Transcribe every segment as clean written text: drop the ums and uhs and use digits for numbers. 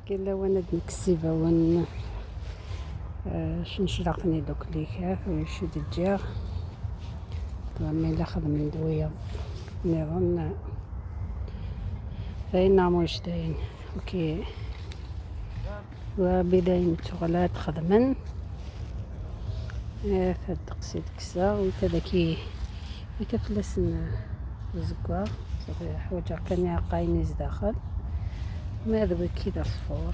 كاين وانا نكسيبا ون شنشرقني دوك اللي كاف ويشد الجاغ مي لا خدم دويا نظن فإن موش داين اوكي وبداين تغلات خدمن فهاد قصيد كسا ويتذكي ويتفلسن زكوا صافي حوايج كان قاينيز داخل ما ذوي كذا صفور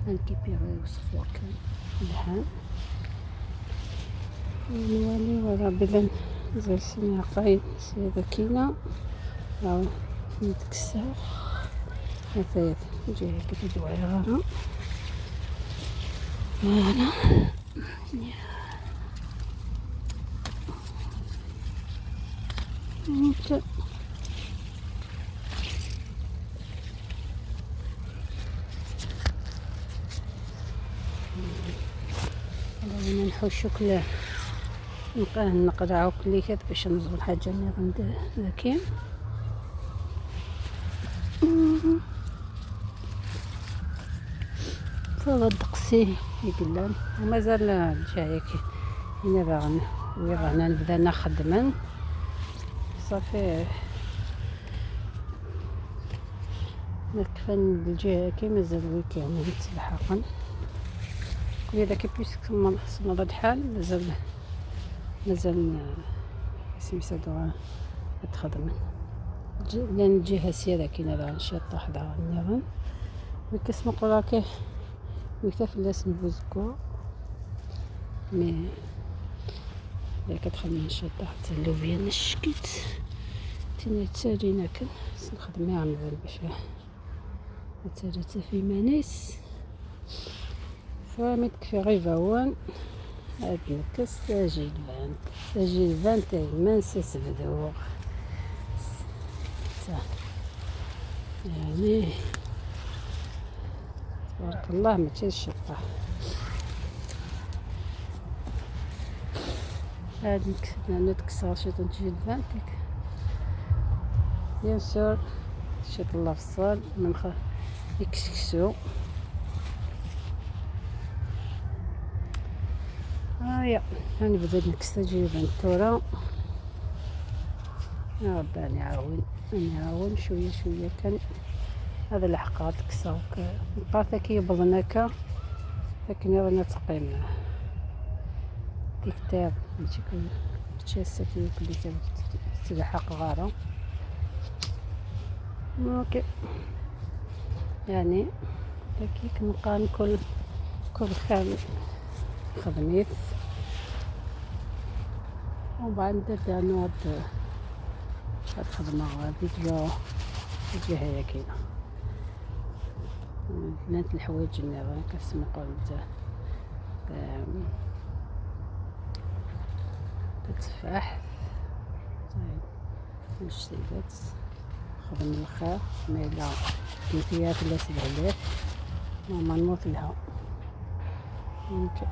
الكبير وصفور كان الحال نولي ورا بلن زي سمع قاين سيدا كينا أو نتكسا مثلا جاي كده دوائر غانا وانا انا نحوشو كله نقرعو كليكات باش نزول حاجه اللي غند ذاكين فهاد دقسي يقلان ومازال جاي كي هنا باغن ويبغينا نبدا نخدمن صافي نكفن الجهه كي مازال ويكي نتلحقن إذا كي بيسك صمد الحال مازال سمسدو تخدم لان الجهه سياده كاينه راه نشاط حدا النيران وكسم قراكه ويكتف الناس نبوزكو مي لا كتخدم نشاط حتى اللوبيا نشكيت تينا تسالينا كان نخدم مع مزال باش تسالات في مناس فمي تكفي غير فوان هاد نكس تاجي الفان تاعي منسس بدوغ يعني تبارك الله ما تشيش الشطة هاد نتكسر شي تنجي الفان تاعك بيان سور شي الله في الصال من يكسكسو هيا هاني بديت نكسر جيب التورة يا ربي نعاون شوية كان هذا الحقات كساوك بقات كي بضناكا لكن رانا تقيم كتاب نشكل تشاسك اللي كان تلحق غارة اوكي يعني هكيك نبقى كل خام خدميت وبعد نبدا نوض هاد الخدمة فيديو هي كاينة بنات الحوايج اللي راه كنسمو قلت التفاح طيب الشتيبات خدم الخير ميلا كيفيات لا 7000 ماما نموت لها